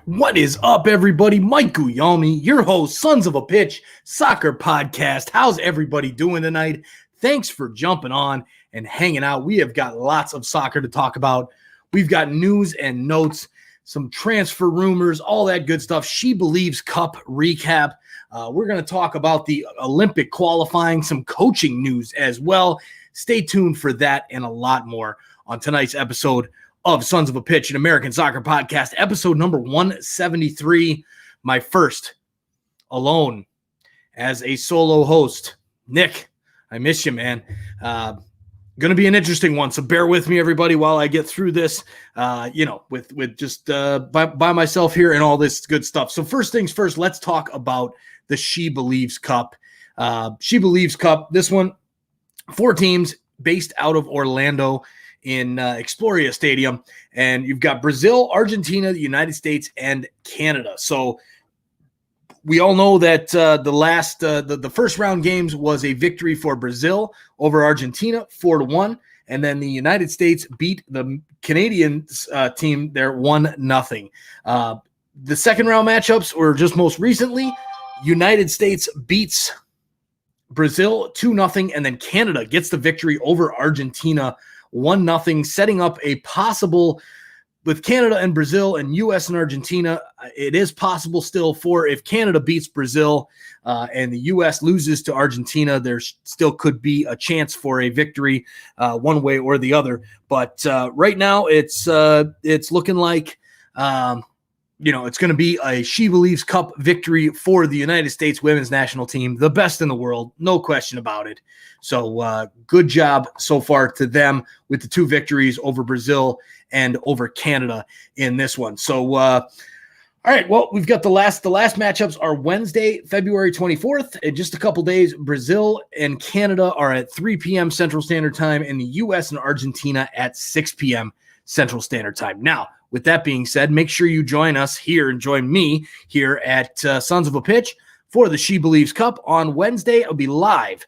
What is up, everybody? Mike Guglielmi, your host, Sons of a Pitch Soccer Podcast. How's everybody doing tonight? Thanks for jumping on and hanging out. We have got lots of soccer to talk about. We've got news and notes, some transfer rumors, all that good stuff. She Believes Cup recap. We're going to talk about the Olympic qualifying, some coaching news as well. Stay tuned for that and a lot more on tonight's episode of Sons of a Pitch, an American soccer podcast, episode number 173, my first alone as a solo host. Nick, I miss you, man. Going to be an interesting one, so bear with me, everybody, while I get through this, with just by myself here and all this good stuff. So first things first, let's talk about the She Believes Cup. She Believes Cup, this one, 4 teams based out of Orlando in Exploria Stadium, and you've got Brazil, Argentina, the United States, and Canada. So we all know that the first round games was a victory for Brazil over Argentina, 4-1, and then the United States beat the Canadian team there 1-0. The second round matchups were just most recently, United States beats Brazil 2-0, and then Canada gets the victory over Argentina 1-0, setting up a possible, with Canada and Brazil and US and Argentina, it is possible still for, if Canada beats Brazil and the US loses to Argentina, there still could be a chance for a victory one way or the other. But right now it's looking like, it's going to be a She Believes Cup victory for the United States women's national team, the best in the world, no question about it. So good job so far to them with the 2 victories over Brazil and over Canada in this one. So, all right, well, we've got the last matchups are Wednesday, February 24th. In just a couple days, Brazil and Canada are at 3 p.m. Central Standard Time, and the U.S. and Argentina at 6 p.m. Central Standard Time. Now, with that being said, make sure you join us here and join me here at Sons of a Pitch for the She Believes Cup on Wednesday. It'll be live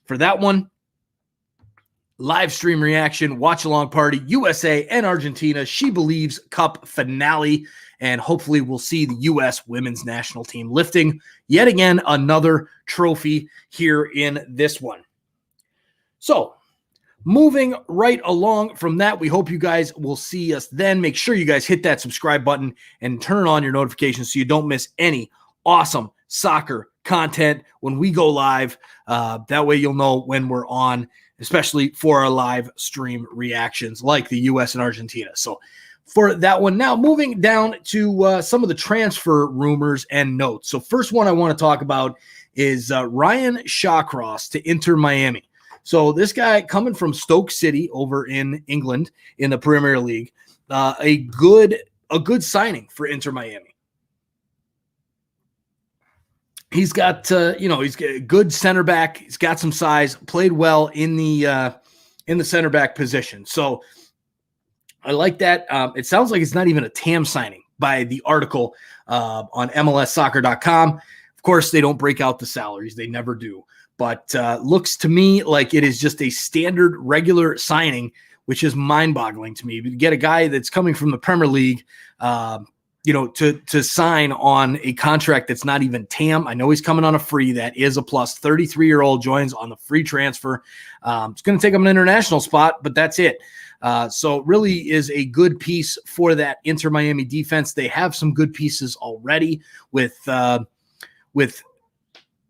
for that one. Live stream reaction, watch along party, USA and Argentina, She Believes Cup finale. And hopefully we'll see the U.S. women's national team lifting yet again another trophy here in this one. So, moving right along from that, we hope you guys will see us then. Make sure you guys hit that subscribe button and turn on your notifications so you don't miss any awesome soccer content when we go live. That way you'll know when we're on, especially for our live stream reactions like the U.S. and Argentina. So for that one, now moving down to some of the transfer rumors and notes. So first one I want to talk about is Ryan Shawcross to Inter Miami. So this guy coming from Stoke City over in England in the Premier League, a good signing for Inter Miami. He's got he's a good center back. He's got some size. Played well in the center back position. So I like that. It sounds like it's not even a TAM signing by the article on MLSsoccer.com. Of course, they don't break out the salaries. They never do. But looks to me like it is just a standard regular signing, which is mind-boggling to me. To get a guy that's coming from the Premier League, to sign on a contract that's not even TAM. I know he's coming on a free. That is a plus. 33-year-old joins on the free transfer. It's going to take him an international spot, but that's it. So really is a good piece for that Inter Miami defense. They have some good pieces already with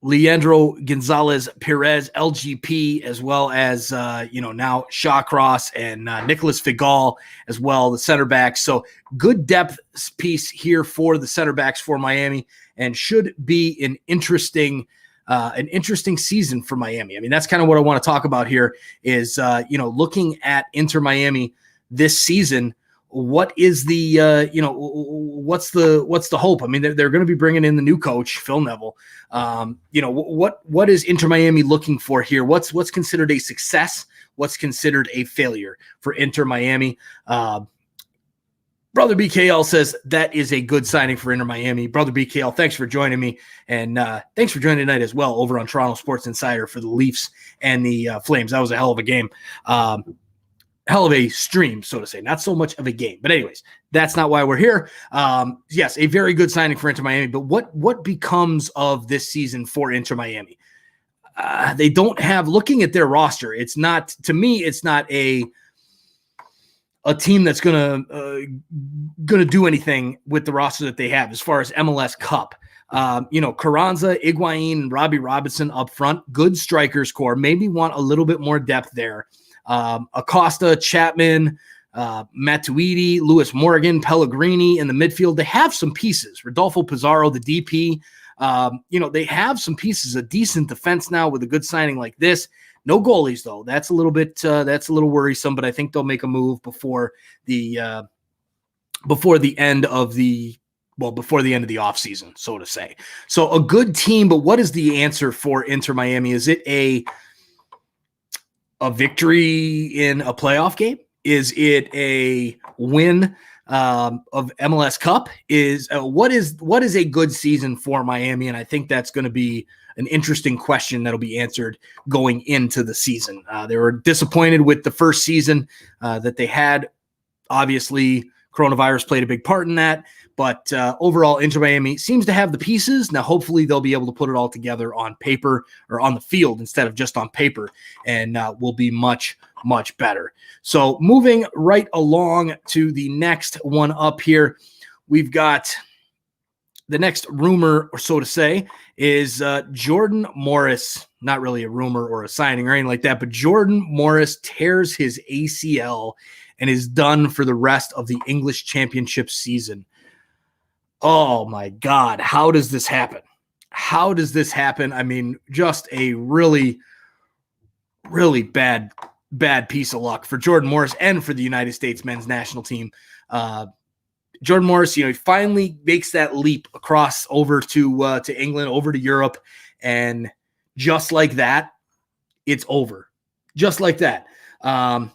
Leandro Gonzalez Perez, LGP, as well as, now Shawcross and Nicholas Figal as well, the center backs. So good depth piece here for the center backs for Miami, and should be an interesting season for Miami. I mean, that's kind of what I want to talk about here is, looking at Inter Miami this season. What is the, what's the hope? I mean, they're going to be bringing in the new coach, Phil Neville. What is Inter Miami looking for here? What's considered a success? What's considered a failure for Inter Miami? Brother BKL says that is a good signing for Inter Miami. Brother BKL, thanks for joining me. And thanks for joining tonight as well over on Toronto Sports Insider for the Leafs and the Flames. That was a hell of a game. hell of a stream, so to say, not so much of a game. But anyways, that's not why we're here. Yes, a very good signing for Inter Miami. But what becomes of this season for Inter Miami? They don't have, looking at their roster, it's not, to me, it's not a team that's gonna do anything with the roster that they have as far as MLS Cup. Carranza, Higuain, and Robbie Robinson up front, good strikers core. Maybe want a little bit more depth there. Acosta, Chapman, Matuidi, Lewis Morgan, Pellegrini in the midfield. They have some pieces. Rodolfo Pizarro, the DP. They have some pieces, a decent defense now with a good signing like this. No goalies though. That's a little worrisome, but I think they'll make a move before the end of the offseason, so to say. So a good team, but what is the answer for Inter Miami? Is it a victory in a playoff game? Is it a win of MLS Cup? What is a good season for Miami? And I think that's going to be an interesting question that'll be answered going into the season. They were disappointed with the first season that they had. Obviously, coronavirus played a big part in that. But overall, Inter Miami seems to have the pieces. Now, hopefully, they'll be able to put it all together on paper or on the field instead of just on paper, and will be much, much better. So moving right along to the next one up here, we've got the next rumor, or so to say, is Jordan Morris. Not really a rumor or a signing or anything like that, but Jordan Morris tears his ACL and is done for the rest of the English Championship season. Oh my God, how does this happen? I mean, just a really, really bad piece of luck for Jordan Morris and for the United States men's national team. Jordan Morris, he finally makes that leap across over to England, over to Europe, and just like that, it's over. Just like that. I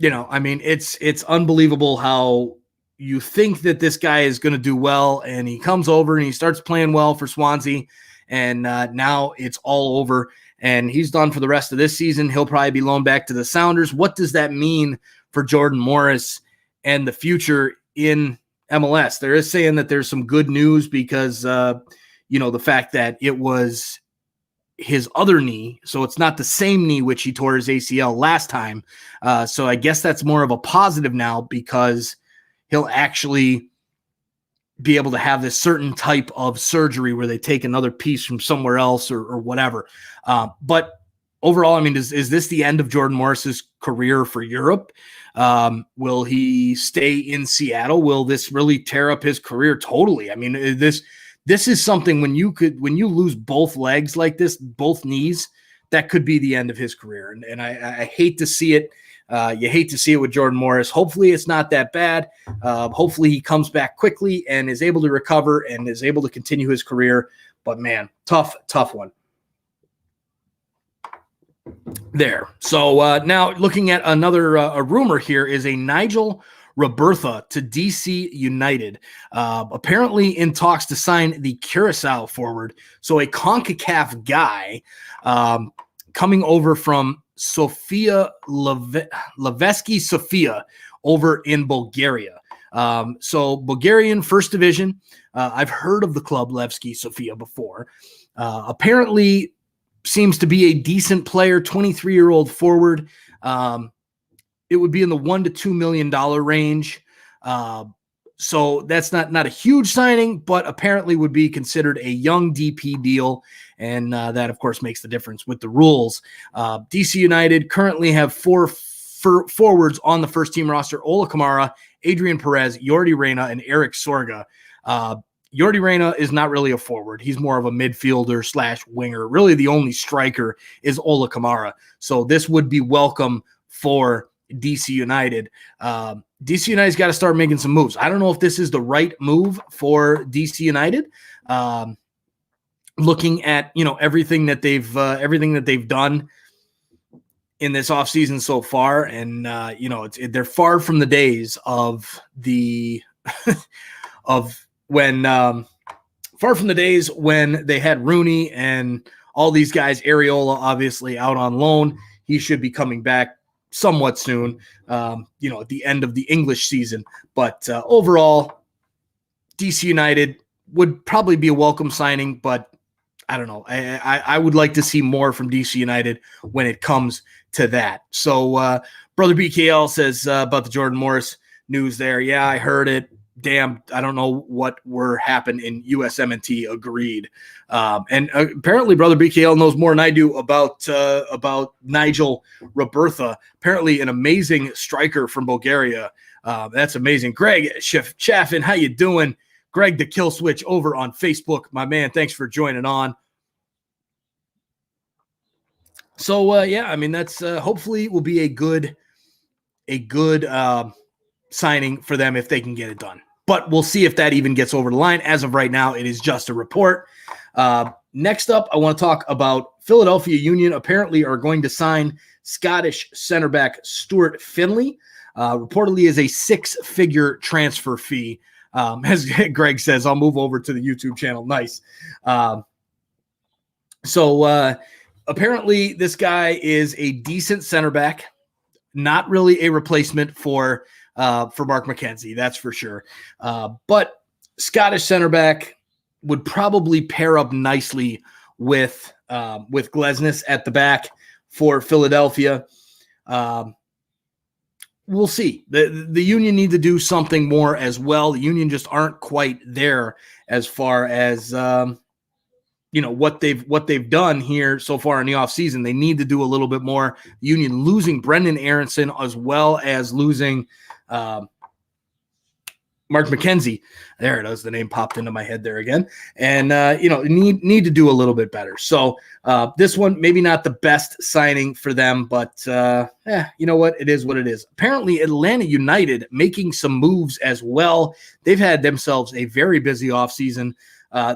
mean, it's unbelievable how you think that this guy is going to do well, and he comes over and he starts playing well for Swansea, and now it's all over, and he's done for the rest of this season. He'll probably be loaned back to the Sounders. What does that mean for Jordan Morris and the future in MLS? There is saying that there's some good news because, the fact that it was his other knee, so it's not the same knee which he tore his ACL last time. So I guess that's more of a positive now because he'll actually be able to have this certain type of surgery where they take another piece from somewhere else or whatever. But overall, I mean, is this the end of Jordan Morris's career for Europe? Will he stay in Seattle? Will this really tear up his career totally? I mean, this is something when you lose both legs like this, both knees, that could be the end of his career. And I hate to see it. You hate to see it with Jordan Morris. Hopefully it's not that bad. Hopefully he comes back quickly and is able to recover and is able to continue his career. But man, tough one there. So now looking at another a rumor here is a Nigel Robertha to DC United. Apparently in talks to sign the Curacao forward. So a CONCACAF guy coming over from Sofia Levski Sofia over in Bulgaria. So Bulgarian first division. I've heard of the club Levski Sofia before. Apparently seems to be a decent player, 23-year-old forward. It would be in the $1 to $2 million range. So that's not a huge signing, but apparently would be considered a young DP deal. And that, of course, makes the difference with the rules. DC United currently have four forwards on the first-team roster: Ola Kamara, Adrian Perez, Jordi Reyna, and Eric Sorga. Jordi Reyna is not really a forward. He's more of a midfielder / winger. Really, the only striker is Ola Kamara. So this would be welcome for DC United. DC United's got to start making some moves. I don't know if this is the right move for DC United. Looking at everything that they've done in this offseason so far, and they're far from the days of the when they had Rooney and all these guys. Areola obviously out on loan. He should be coming back somewhat soon, at the end of the English season. But overall, DC United would probably be a welcome signing, but I don't know. I would like to see more from DC United when it comes to that. So Brother BKL says about the Jordan Morris news there. Yeah, I heard it. Damn, I don't know what were happened in USMNT. Agreed. And apparently Brother BKL knows more than I do about Nigel Robertha. Apparently an amazing striker from Bulgaria. That's amazing. Greg Chaffin, how you doing? Greg the Kill Switch over on Facebook. My man, thanks for joining on. So, that's hopefully will be a good signing for them if they can get it done. But we'll see if that even gets over the line. As of right now, it is just a report. Next up, I want to talk about Philadelphia Union apparently are going to sign Scottish center back Stuart Finley. Reportedly is a 6-figure transfer fee. As Greg says, I'll move over to the YouTube channel. Nice. So apparently this guy is a decent center back, not really a replacement for Mark McKenzie, that's for sure. But Scottish center back would probably pair up nicely with Glesnes at the back for Philadelphia. We'll see. The Union need to do something more as well. The Union just aren't quite there as far as what they've done here so far in the offseason. They need to do a little bit more. The Union losing Brendan Aronson as well as losing Mark McKenzie. There it is. The name popped into my head there again. And, need to do a little bit better. So this one, maybe not the best signing for them, but you know what? It is what it is. Apparently, Atlanta United making some moves as well. They've had themselves a very busy offseason.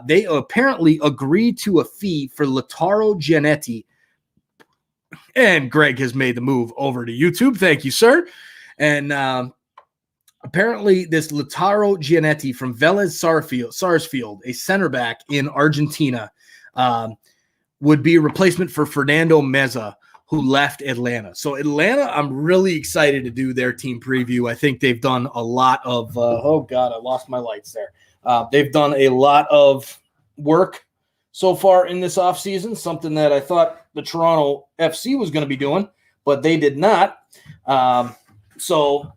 They apparently agreed to a fee for Lautaro Giannetti. And Greg has made the move over to YouTube. Thank you, sir. And apparently this Lautaro Giannetti from Vélez Sarsfield, a center back in Argentina, would be a replacement for Fernando Meza, who left Atlanta. So Atlanta, I'm really excited to do their team preview. I think they've done a lot of oh God, I lost my lights there. They've done a lot of work so far in this offseason, something that I thought the Toronto FC was going to be doing, but they did not. So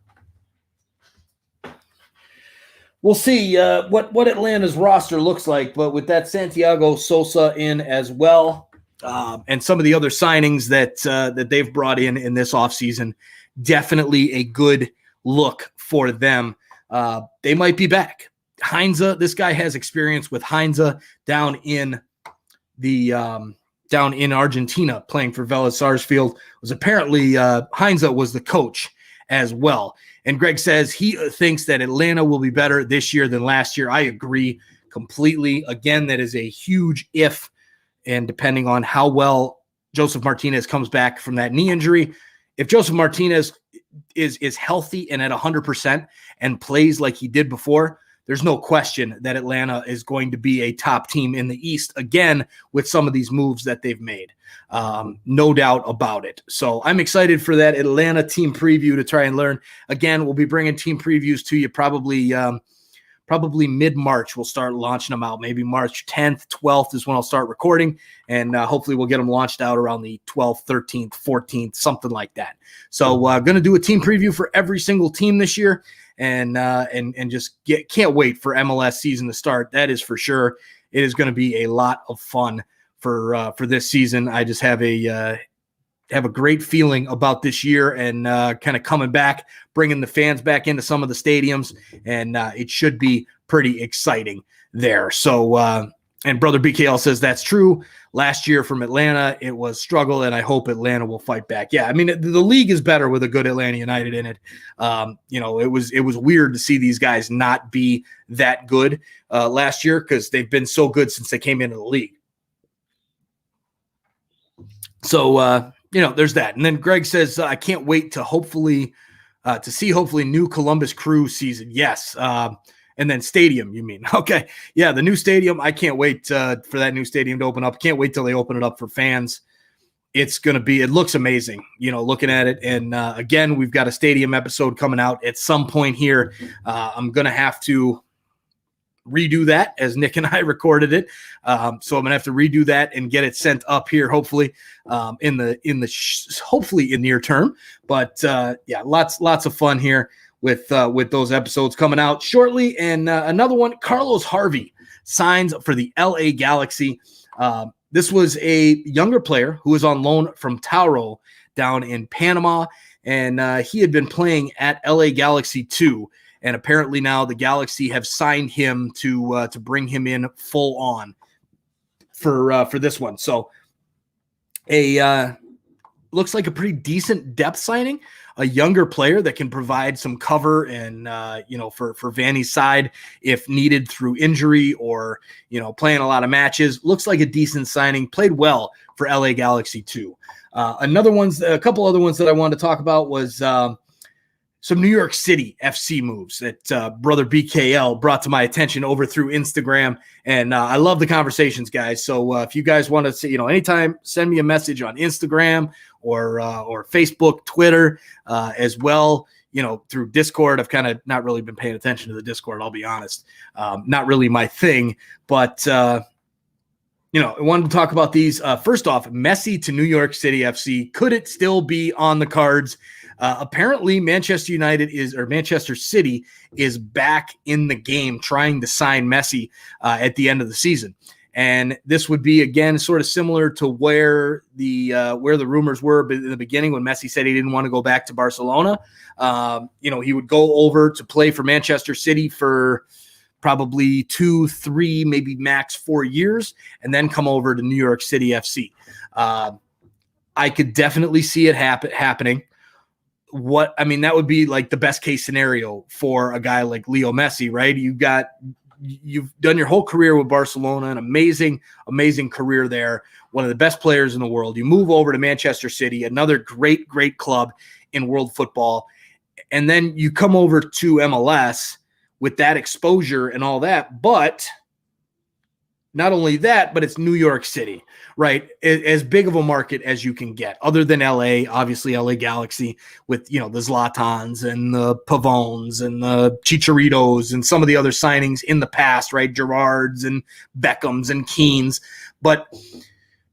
we'll see what Atlanta's roster looks like, but with that Santiago Sosa in as well, and some of the other signings that they've brought in this offseason, definitely a good look for them. They might be back. Heinze, this guy has experience with Heinze down in Argentina playing for Vélez Sarsfield. Was apparently Heinze was the coach as well. And Greg says he thinks that Atlanta will be better this year than last year. I agree completely. Again, that is a huge if, and depending on how well Joseph Martinez comes back from that knee injury, if Joseph Martinez is healthy and at 100% and plays like he did before, there's no question that Atlanta is going to be a top team in the East again with some of these moves that they've made. No doubt about it. So I'm excited for that Atlanta team preview to try and learn. Again, we'll be bringing team previews to you probably mid-March. We'll start launching them out. Maybe March 10th, 12th is when I'll start recording, and hopefully we'll get them launched out around the 12th, 13th, 14th, something like that. So going to do a team preview for every single team this year. And just can't wait for MLS season to start. That is for sure. It is going to be a lot of fun for this season. I just have a great feeling about this year and kind of coming back, bringing the fans back into some of the stadiums, and it should be pretty exciting there. So, and Brother BKL says that's true. Last year from Atlanta, it was struggle, and I hope Atlanta will fight back. Yeah, I mean, the league is better with a good Atlanta United in it. It was weird to see these guys not be that good last year because they've been so good since they came into the league. So, there's that. And then Greg says, I can't wait to see new Columbus Crew season. Yes. And then stadium, you mean? Okay. Yeah, the new stadium. I can't wait for that new stadium to open up. Can't wait till they open it up for fans. it looks amazing, looking at it. And again, we've got a stadium episode coming out at some point here. I'm going to have to redo that as Nick and I recorded it. So I'm gonna have to redo that and get it sent up here, hopefully hopefully in near term. But yeah, lots of fun here with those episodes coming out shortly. And another one, Carlos Harvey signs for the LA Galaxy. This was a younger player who was on loan from Tauro down in Panama, and he had been playing at LA Galaxy 2. And apparently now the Galaxy have signed him to bring him in full on for this one. So looks like a pretty decent depth signing, a younger player that can provide some cover and for Vanny's side if needed through injury or playing a lot of matches. Looks like a decent signing. Played well for LA Galaxy too. A couple other ones that I wanted to talk about was some New York City FC moves that brother BKL brought to my attention over through Instagram. And I love the conversations, guys. So if you guys want to see, anytime, send me a message on Instagram or Facebook, Twitter, as well, through Discord. I've kind of not really been paying attention to the Discord, I'll be honest. Not really my thing, but I wanted to talk about these. First off, Messi to New York City FC. Could it still be on the cards? Apparently Manchester City is back in the game trying to sign Messi at the end of the season. And this would be, again, sort of similar to where the rumors were in the beginning when Messi said he didn't want to go back to Barcelona. He would go over to play for Manchester City for probably 2, 3, maybe max 4 years, and then come over to New York City FC. I could definitely see it happening. That would be like the best case scenario for a guy like Leo Messi, right? You've done your whole career with Barcelona, an amazing career there, one of the best players in the world. You move over to Manchester City, another great club in world football, and then you come over to MLS with that exposure and all that. But not only that, but it's New York City, right? As big of a market as you can get, other than LA, obviously LA Galaxy with, the Zlatans and the Pavones and the Chicharitos and some of the other signings in the past, right? Gerards and Beckhams and Keens. But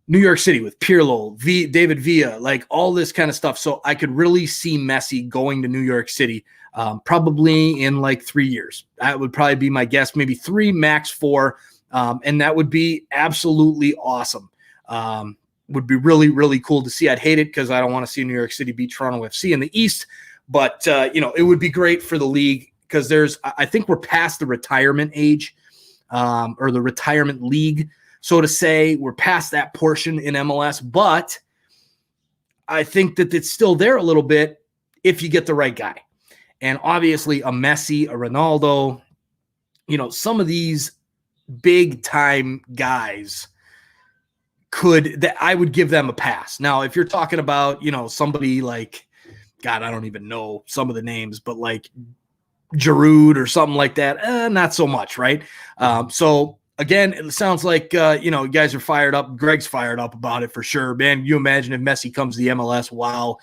New York City with Pirlo, David Villa, like all this kind of stuff. So I could really see Messi going to New York City probably in like 3 years. That would probably be my guess, maybe 3, max 4. And that would be absolutely awesome. Would be really cool to see. I'd hate it because I don't want to see New York City beat Toronto FC in the East. But, it would be great for the league because I think we're past the retirement age or the retirement league, so to say. We're past that portion in MLS. But I think that it's still there a little bit if you get the right guy. And obviously a Messi, a Ronaldo, some of these big time guys I would give them a pass. Now, if you're talking about, somebody like, God, I don't even know some of the names, but like Giroud or something like that, not so much, right? So again, it sounds like, you guys are fired up. Greg's fired up about it for sure, man. You imagine if Messi comes to the MLS. Wow.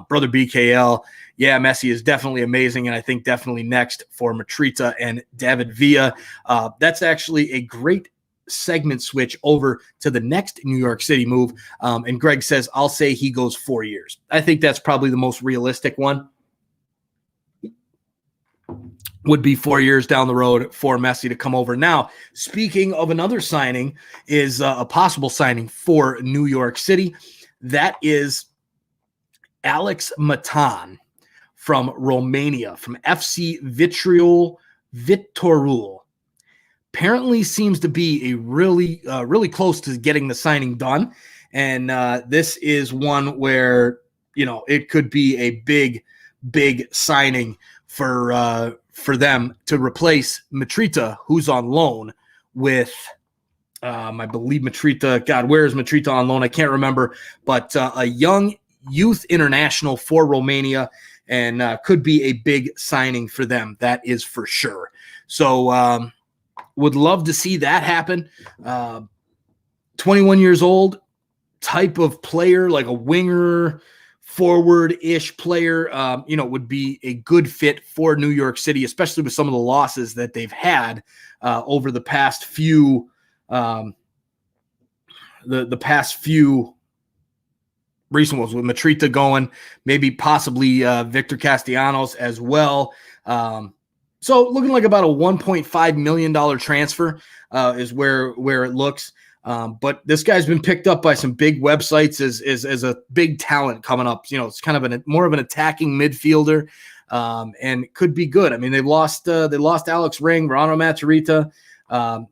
Brother BKL. Yeah, Messi is definitely amazing, and I think definitely next for Matrita and David Villa. That's actually a great segment switch over to the next New York City move. And Greg says, I'll say he goes 4 years. I think that's probably the most realistic one. Would be 4 years down the road for Messi to come over. Now, speaking of another signing, is a possible signing for New York City. That is Alex Matan from Romania, from FC Viitorul. Apparently seems to be a really close to getting the signing done. And this is one where, it could be a big signing for them to replace Matrita, who's on loan with, I believe Matrita. God, where is Matrita on loan? I can't remember, but a young youth international for Romania, and could be a big signing for them. That is for sure. So would love to see that happen. 21 years old, type of player, like a winger, forward-ish player, would be a good fit for New York City, especially with some of the losses that they've had over the past few the past few recent ones, with Matrita going, maybe possibly Victor Castellanos as well. So looking like about a $1.5 million transfer is where it looks. But this guy's been picked up by some big websites as a big talent coming up. It's kind of more of an attacking midfielder, and could be good. I mean, they lost Alex Ring, Verano Matarrita.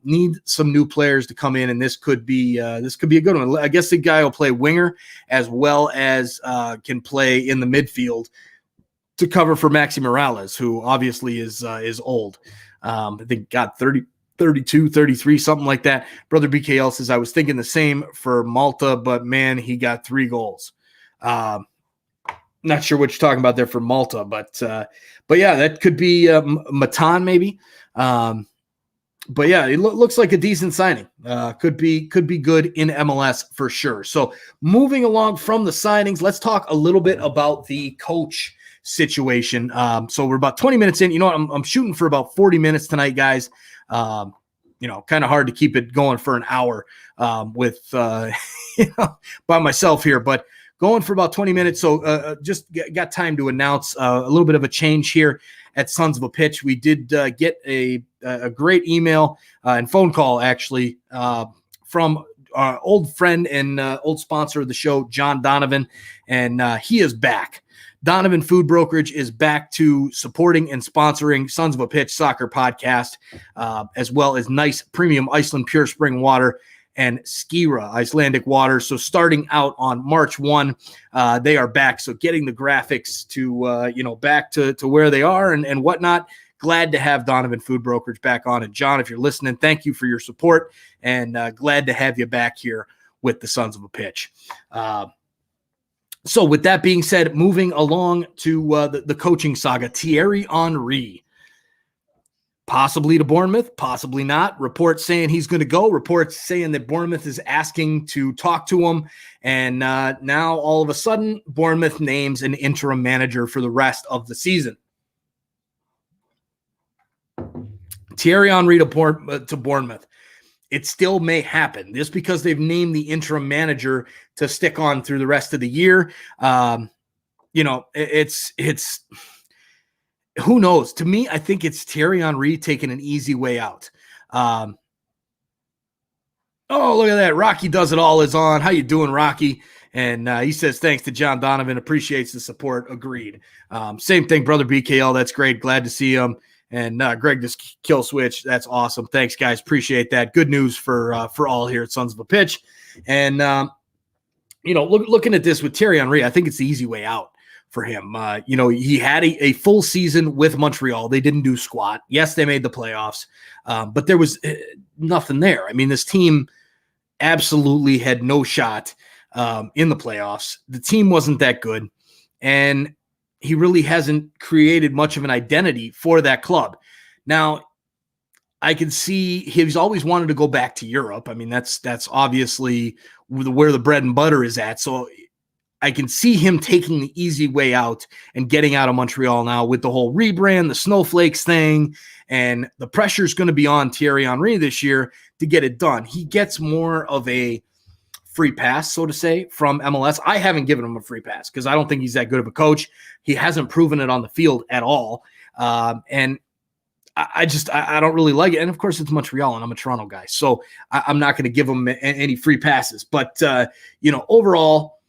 Need some new players to come in, and this could be a good one. I guess the guy will play winger as well as can play in the midfield to cover for Maxi Morales, who obviously is old. I think got 32, 33, something like that. Brother BKL says, I was thinking the same for Malta, but man, he got 3 goals. Not sure what you're talking about there for Malta, but yeah, that could be Matan maybe. But yeah, it looks like a decent signing. Could be good in MLS for sure. So moving along from the signings, let's talk a little bit about the coach situation. So we're about 20 minutes in. You know what? I'm shooting for about 40 minutes tonight, guys. Kind of hard to keep it going for an hour with by myself here, but going for about 20 minutes. So just got time to announce a little bit of a change here at Sons of a Pitch. We did get a great email and phone call, actually, from our old friend and old sponsor of the show, John Donovan, and he is back. Donovan Food Brokerage is back to supporting and sponsoring Sons of a Pitch soccer podcast, as well as nice premium Iceland Pure Spring Water and Skira Icelandic water. So starting out on March 1, they are back. So getting the graphics to, back to where they are and whatnot. Glad to have Donovan Food Brokerage back on. And John, if you're listening, thank you for your support, and glad to have you back here with the Sons of a Pitch. So with that being said, moving along to the coaching saga, Thierry Henry. Possibly to Bournemouth, possibly not. Reports saying he's going to go. Reports saying that Bournemouth is asking to talk to him. And now all of a sudden, Bournemouth names an interim manager for the rest of the season. Thierry Henry to Bournemouth. It still may happen just because they've named the interim manager to stick on through the rest of the year. It's who knows? To me, I think it's Thierry Henry taking an easy way out. Oh, look at that. Rocky Does It All is on. How you doing, Rocky? And he says, thanks to John Donovan. Appreciates the support. Agreed. Same thing, brother BKL. That's great. Glad to see him. And Greg just kill switch. That's awesome. Thanks, guys. Appreciate that. Good news for all here at Sons of a Pitch. And, looking at this with Thierry Henry, I think it's the easy way out for him. He had a full season with Montreal. They didn't do squat. Yes, they made the playoffs, but there was nothing there. I mean, this team absolutely had no shot in the playoffs. The team wasn't that good, and he really hasn't created much of an identity for that club. Now, I can see he's always wanted to go back to Europe. I mean, that's obviously where the bread and butter is at. So I can see him taking the easy way out and getting out of Montreal now with the whole rebrand, the Snowflakes thing, and the pressure is going to be on Thierry Henry this year to get it done. He gets more of a free pass, so to say, from MLS. I haven't given him a free pass because I don't think he's that good of a coach. He hasn't proven it on the field at all. And I don't really like it. And of course it's Montreal and I'm a Toronto guy. So I'm not going to give him any free passes, but overall,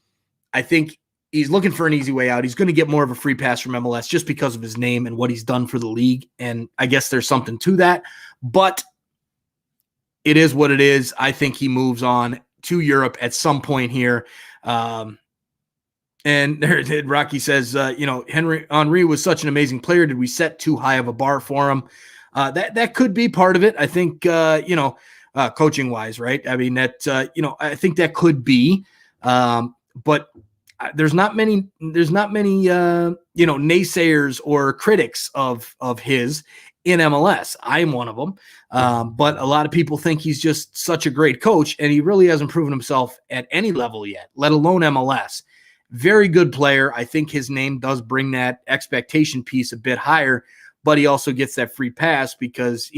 I think he's looking for an easy way out. He's going to get more of a free pass from MLS just because of his name and what he's done for the league. And I guess there's something to that, but it is what it is. I think he moves on to Europe at some point here. And Rocky says, Henry was such an amazing player. Did we set too high of a bar for him? That could be part of it. I think, coaching wise, right? I mean, I think that could be, but there's not many, naysayers or critics of his in MLS. I'm one of them. But a lot of people think he's just such a great coach, and he really hasn't proven himself at any level yet, let alone MLS. Very good player. I think his name does bring that expectation piece a bit higher, but he also gets that free pass because,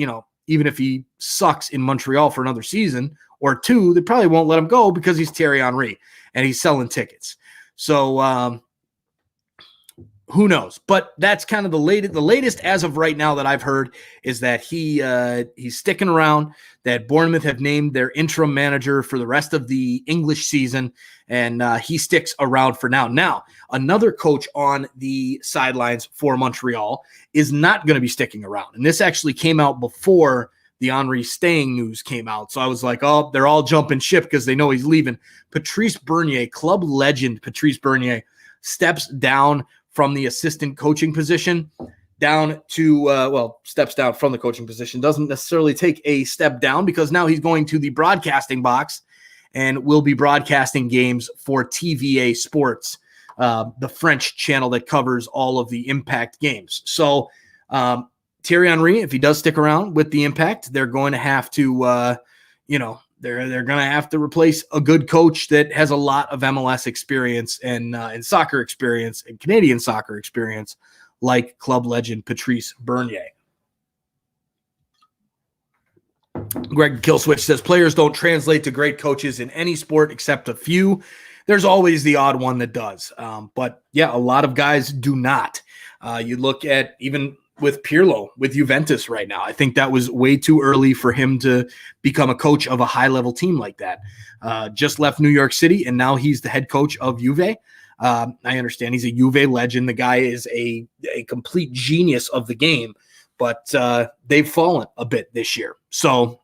even if he sucks in Montreal for another season or two, they probably won't let him go because he's Thierry Henry and he's selling tickets. So, who knows? But that's kind of the latest as of right now that I've heard is that he's sticking around, that Bournemouth have named their interim manager for the rest of the English season, and he sticks around for now. Now, another coach on the sidelines for Montreal is not going to be sticking around. And this actually came out before the Henry staying news came out. So I was like, oh, they're all jumping ship because they know he's leaving. Patrice Bernier, club legend Patrice Bernier, steps down from the assistant coaching position down to, steps down from the coaching position, doesn't necessarily take a step down because now he's going to the broadcasting box and will be broadcasting games for TVA Sports, the French channel that covers all of the Impact games. So Thierry Henry, if he does stick around with the Impact, they're going to have to, they're going to have to replace a good coach that has a lot of MLS experience and soccer experience and Canadian soccer experience, like club legend Patrice Bernier. Greg Killswitch says players don't translate to great coaches in any sport except a few. There's always the odd one that does. But yeah, a lot of guys do not. You look at even with Pirlo, with Juventus right now. I think that was way too early for him to become a coach of a high-level team like that. Just left New York City, and now he's the head coach of Juve. I understand he's a Juve legend. The guy is a complete genius of the game, but they've fallen a bit this year. So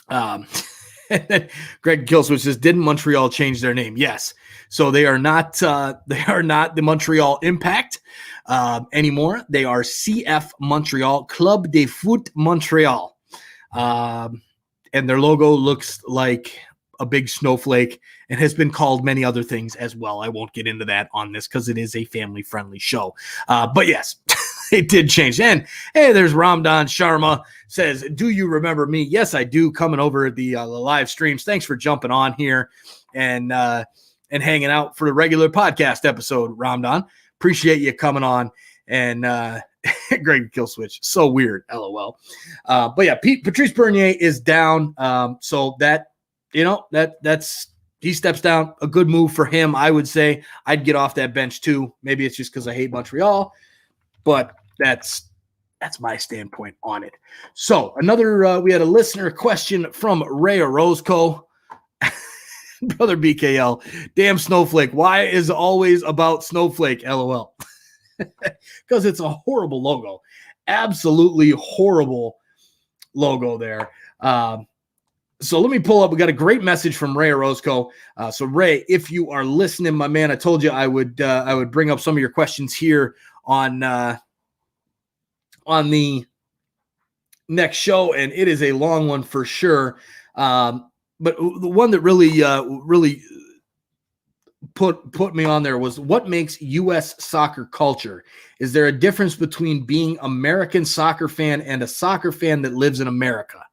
Greg Killswitch says, didn't Montreal change their name? Yes. So they are not the Montreal Impact anymore. They are CF Montreal, Club de Foot Montreal. And their logo looks like a big snowflake and has been called many other things as well. I won't get into that on this because it is a family-friendly show. But yes, it did change. And hey, there's Ramdan Sharma says, do you remember me? Yes, I do. Coming over the live streams. Thanks for jumping on here and hanging out for the regular podcast episode, Ramdan. Appreciate you coming on. And Greg Killswitch, so weird, LOL. But yeah, Patrice Bernier is down. So that, that's he steps down. A good move for him, I would say. I'd get off that bench too. Maybe it's just because I hate Montreal, but that's my standpoint on it. So another, we had a listener question from Ray Orozco. Brother BKL, damn Snowflake. Why is it always about Snowflake? LOL. Because it's a horrible logo. Absolutely horrible logo there. So let me pull up. We got a great message from Ray Orozco. So Ray, if you are listening, my man, I told you I would bring up some of your questions here on the next show, and it is a long one for sure. But the one that really put me on there was, what makes U.S. soccer culture? Is there a difference between being American soccer fan and a soccer fan that lives in America?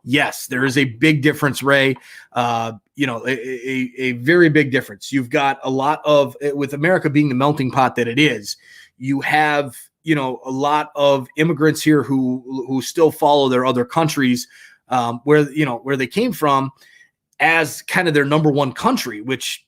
Yes, there is a big difference, Ray. A very big difference. You've got a lot of, with America being the melting pot that it is, you have, a lot of immigrants here who still follow their other countries where they came from as kind of their number one country, which,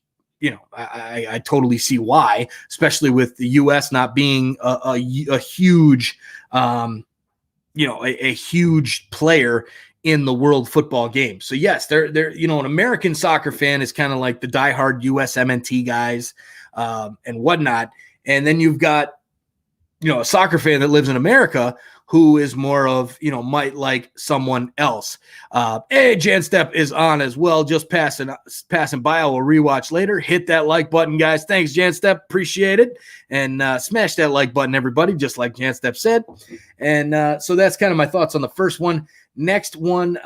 I totally see why, especially with the U.S. not being a huge, a huge player in the world football game. So yes, they're an American soccer fan is kind of like the diehard USMNT guys and whatnot. And then you've got, a soccer fan that lives in America who is more of, might like someone else. Hey, Jan Step is on as well. Just passing by. I will rewatch later. Hit that like button, guys. Thanks, Jan Step. Appreciate it. And smash that like button, everybody, just like Jan Step said. And so that's kind of my thoughts on the first one. Next one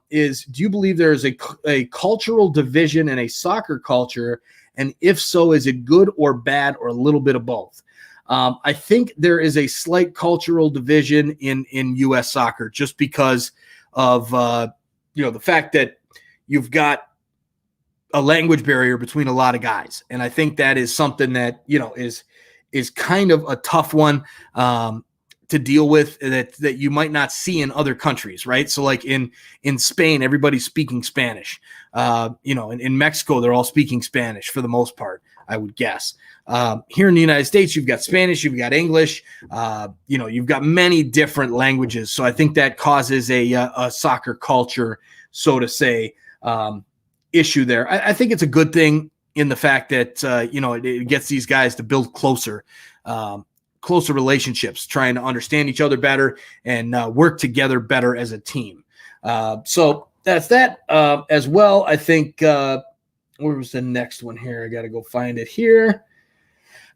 is, do you believe there is a cultural division in a soccer culture? And if so, is it good or bad or a little bit of both? I think there is a slight cultural division in U.S. soccer just because of the fact that you've got a language barrier between a lot of guys, and I think that is something that is kind of a tough one to deal with that you might not see in other countries, right? So like in Spain, everybody's speaking Spanish. In Mexico, they're all speaking Spanish for the most part, I would guess. Here in the United States, you've got Spanish, you've got English, you've got many different languages. So I think that causes a soccer culture, so to say, issue there. I think it's a good thing in the fact that, it gets these guys to build closer relationships, trying to understand each other better and work together better as a team. So that's that as well. I think, where was the next one here? I got to go find it here.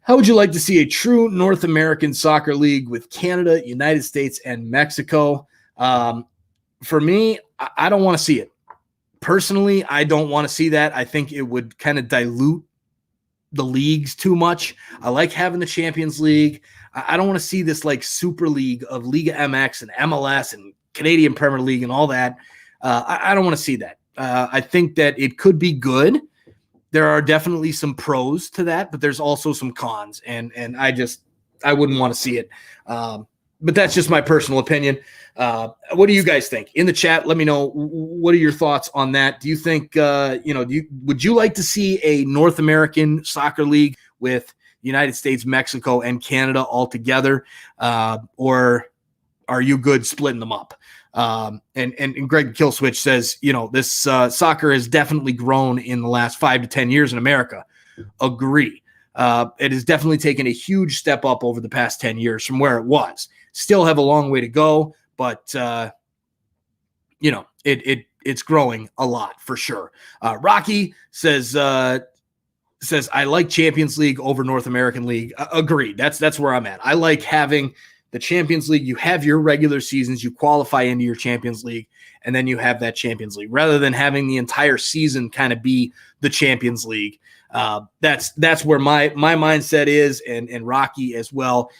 How would you like to see a true North American soccer league with Canada, United States, and Mexico? For me, I don't want to see it. Personally, I don't want to see that. I think it would kind of dilute the leagues too much. I like having the Champions League. I don't want to see this like super league of Liga MX and MLS and Canadian Premier League and all that. I don't want to see that. I think that it could be good. There are definitely some pros to that, but there's also some cons, and I wouldn't want to see it. But that's just my personal opinion. What do you guys think? In the chat, let me know. What are your thoughts on that? Do you think, would you like to see a North American soccer league with United States, Mexico, and Canada all together? Or are you good splitting them up? And Greg Killswitch says, this soccer has definitely grown in the last 5 to 10 years in America. Agree. It has definitely taken a huge step up over the past 10 years from where it was. Still have a long way to go, but it's growing a lot for sure. Rocky says I like Champions League over North American League. Agreed. That's where I'm at. I like having the Champions League. You have your regular seasons, you qualify into your Champions League, and then you have that Champions League rather than having the entire season kind of be the Champions League. That's where my mindset is, and Rocky as well.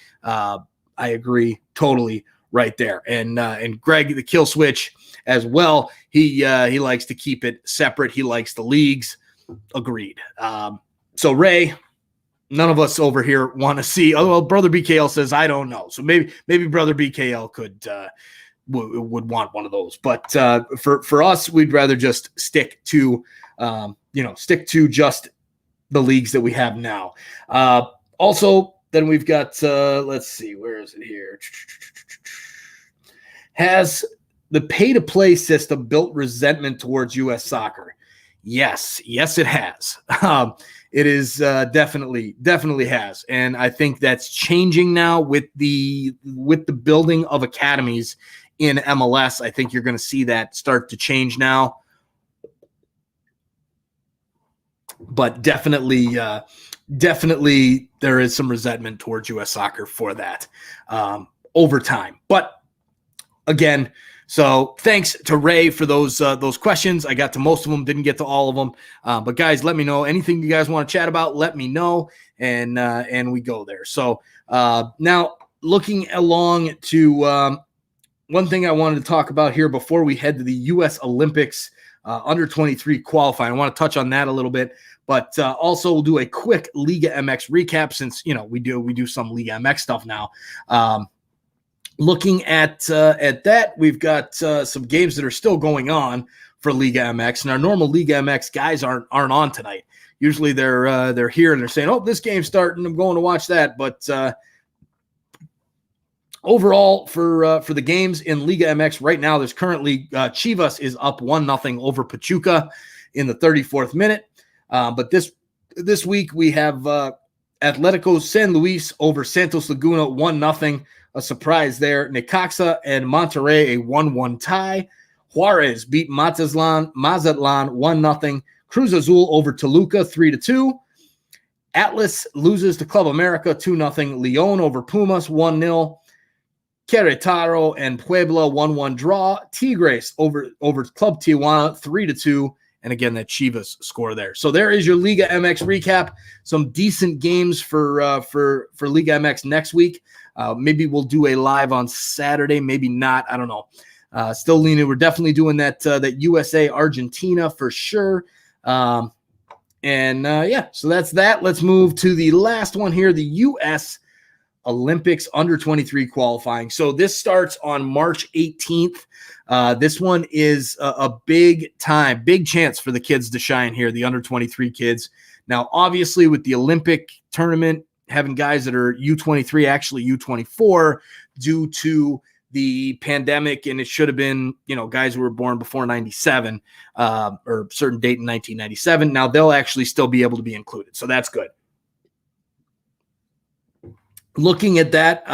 I agree totally right there. And Greg, the Kill Switch as well. He likes to keep it separate. He likes the leagues. Agreed. So Ray, none of us over here want to see. Oh, well, Brother BKL says I don't know. So maybe Brother BKL could would want one of those. But for us, we'd rather just stick to just the leagues that we have now. Also, then we've got, let's see, where is it here? Has the pay-to-play system built resentment towards U.S. soccer? Yes, it has. It is definitely has. And I think that's changing now with the building of academies in MLS. I think you're going to see that start to change now. But definitely there is some resentment towards U.S. soccer for that over time. But again, so thanks to Ray for those questions. I got to most of them, didn't get to all of them. But guys, let me know anything you guys want to chat about. Let me know, and we go there. So now looking along to one thing I wanted to talk about here before we head to the U.S. Olympics under 23 qualifying. I want to touch on that a little bit. But also we'll do a quick Liga MX recap since, we do some Liga MX stuff now. Looking at that, we've got some games that are still going on for Liga MX, and our normal Liga MX guys aren't on tonight. Usually they're here and they're saying, "Oh, this game's starting. I'm going to watch that." But overall, for the games in Liga MX right now, there's currently Chivas is up 1-0 over Pachuca in the 34th minute. But this week we have Atletico San Luis over Santos Laguna 1-0. A surprise there. Necaxa and Monterrey a 1-1 tie. Juarez beat Mazatlan 1-0. Cruz Azul over Toluca 3-2. Atlas loses to Club America 2-0. Leon over Pumas 1-0. Querétaro and Puebla 1-1 draw. Tigres over Club Tijuana 3-2. And again, that Chivas score there. So there is your Liga MX recap. Some decent games for Liga MX next week. Maybe we'll do a live on Saturday. Maybe not. I don't know. Still leaning. We're definitely doing that USA Argentina for sure. So that's that. Let's move to the last one here, the U.S. Olympics under 23 qualifying. So this starts on March 18th. This one is a big chance for the kids to shine here, the under 23 kids. Now, obviously, with the Olympic tournament, having guys that are U23, actually U24, due to the pandemic, and it should have been, guys who were born before 97 or a certain date in 1997. Now they'll actually still be able to be included. So that's good. Looking at that,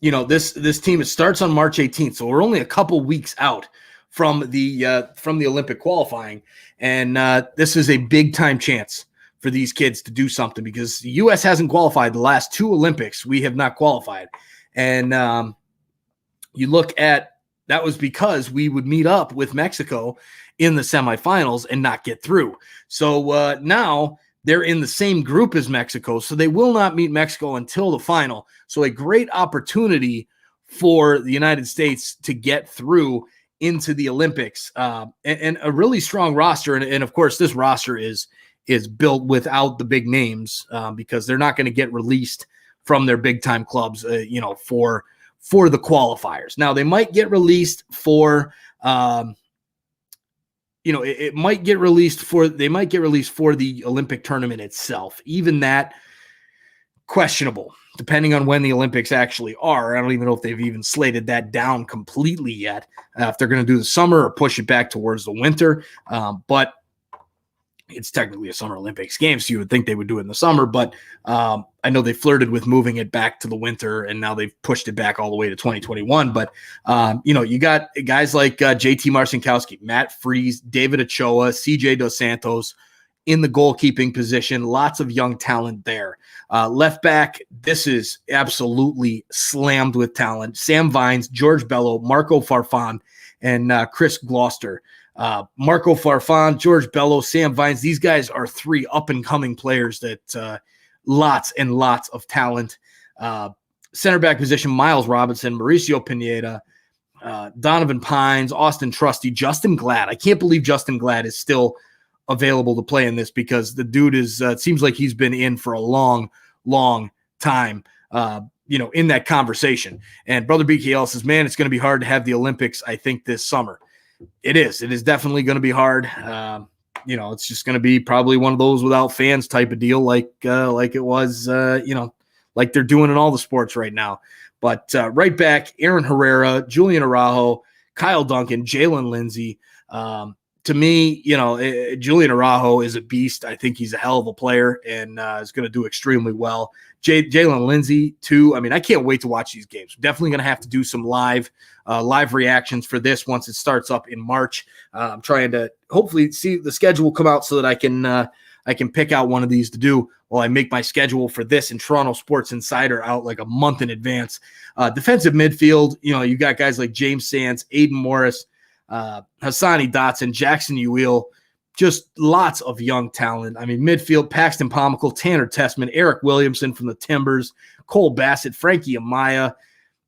this team, it starts on March 18th. So we're only a couple weeks out from the Olympic qualifying. And this is a big time chance for these kids to do something, because the U.S. hasn't qualified the last two Olympics. We have not qualified. And, you look at that was because we would meet up with Mexico in the semifinals and not get through. So now they're in the same group as Mexico, so they will not meet Mexico until the final. So a great opportunity for the United States to get through into the Olympics, and a really strong roster. And of course, this roster is built without the big names because they're not going to get released from their big time clubs, for the qualifiers. Now they might get released for, they might get released for the Olympic tournament itself. Even that, questionable, depending on when the Olympics actually are. I don't even know if they've even slated that down completely yet, if they're going to do the summer or push it back towards the winter. But it's technically a Summer Olympics game, so you would think they would do it in the summer. But I know they flirted with moving it back to the winter, and now they've pushed it back all the way to 2021. But, you got guys like JT Marcinkowski, Matt Freese, David Ochoa, CJ Dos Santos in the goalkeeping position. Lots of young talent there. Left back, this is absolutely slammed with talent. Sam Vines, George Bello, Marco Farfan, and Chris Gloucester. Marco Farfan, George Bello, Sam Vines, these guys are three up-and-coming players that lots and lots of talent. Center back position, Miles Robinson, Mauricio Pineda, Donovan Pines, Austin Trusty, Justin Glad. I can't believe Justin Glad is still available to play in this, because the dude is it seems like he's been in for a long, long time, in that conversation. And Brother BKL says, man, it's going to be hard to have the Olympics, I think, this summer. It is definitely going to be hard. It's just going to be probably one of those without fans type of deal, like it was, like they're doing in all the sports right now. But right back, Aaron Herrera, Julian Araujo, Kyle Duncan, Jalen Lindsay. To me, Julian Araujo is a beast. I think he's a hell of a player and is going to do extremely well. Jalen Lindsay, too. I mean, I can't wait to watch these games. Definitely going to have to do some live reactions for this once it starts up in March. I'm trying to hopefully see the schedule come out so that I can pick out one of these to do while I make my schedule for this and Toronto Sports Insider out like a month in advance. Defensive midfield, you got guys like James Sands, Aiden Morris, Hassani Dotson, Jackson Uweel, just lots of young talent. I mean, midfield, Paxton Pomical, Tanner Tessman, Eric Williamson from the Timbers, Cole Bassett, Frankie Amaya,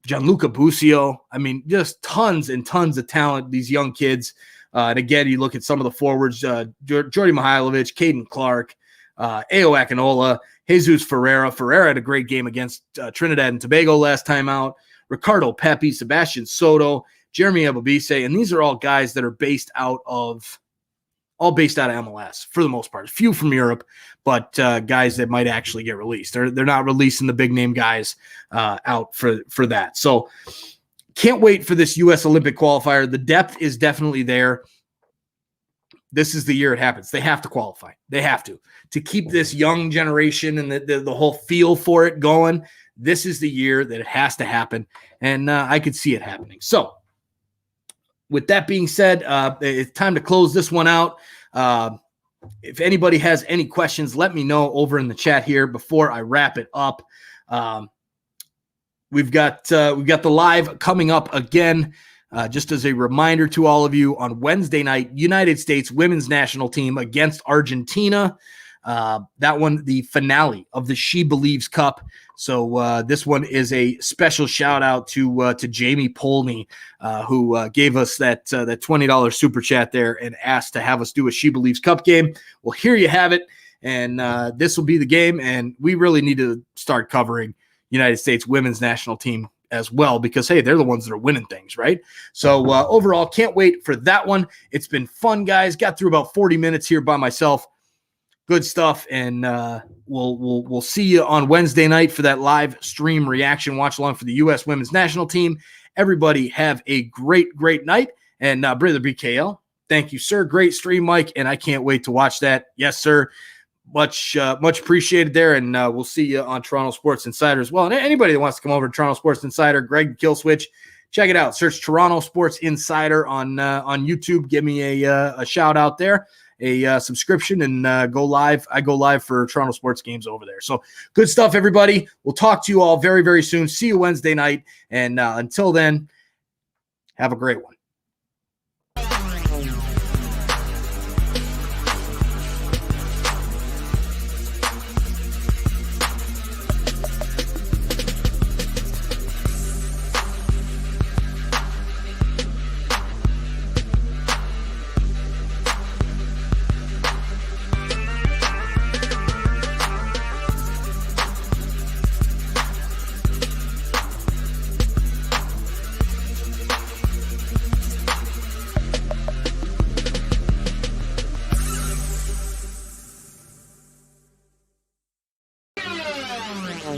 Gianluca Busio. I mean, just tons and tons of talent, these young kids. And again, you look at some of the forwards, Jordy Mihailovic, Caden Clark, Ao Akinola, Jesus Ferreira. Ferreira had a great game against Trinidad and Tobago last time out. Ricardo Pepe, Sebastian Soto, Jeremy Ababise, and these are all guys that are based out of MLS for the most part. A few from Europe, but guys that might actually get released. They're not releasing the big name guys out for that. So can't wait for this U.S. Olympic qualifier. The depth is definitely there. This is the year it happens. They have to qualify. They have to keep this young generation and the whole feel for it going. This is the year that it has to happen, and I could see it happening. So with that being said, it's time to close this one out. If anybody has any questions, let me know over in the chat here before I wrap it up. We've got the live coming up again Just as a reminder to all of you, on Wednesday night, United States women's national team against Argentina. That one, the finale of the She Believes Cup. So this one is a special shout out to Jamie Polney, who gave us that $20 super chat there and asked to have us do a She Believes Cup game. Well, here you have it, and this will be the game. And we really need to start covering United States women's national team as well, because hey, they're the ones that are winning things, right? So overall, can't wait for that one. It's been fun, guys. Got through about 40 minutes here by myself. Good stuff, and we'll see you on Wednesday night for that live stream reaction watch along for the U.S. women's national team. Everybody have a great night, and Brother BKL, thank you, sir. Great stream, Mike, and I can't wait to watch that. Yes, sir. Much appreciated there, and we'll see you on Toronto Sports Insider as well. And anybody that wants to come over to Toronto Sports Insider, Greg Killswitch, check it out. Search Toronto Sports Insider on YouTube. Give me a shout out there, a subscription, and go live. I go live for Toronto Sports games over there. So good stuff, everybody. We'll talk to you all very, very soon. See you Wednesday night, and until then, have a great one.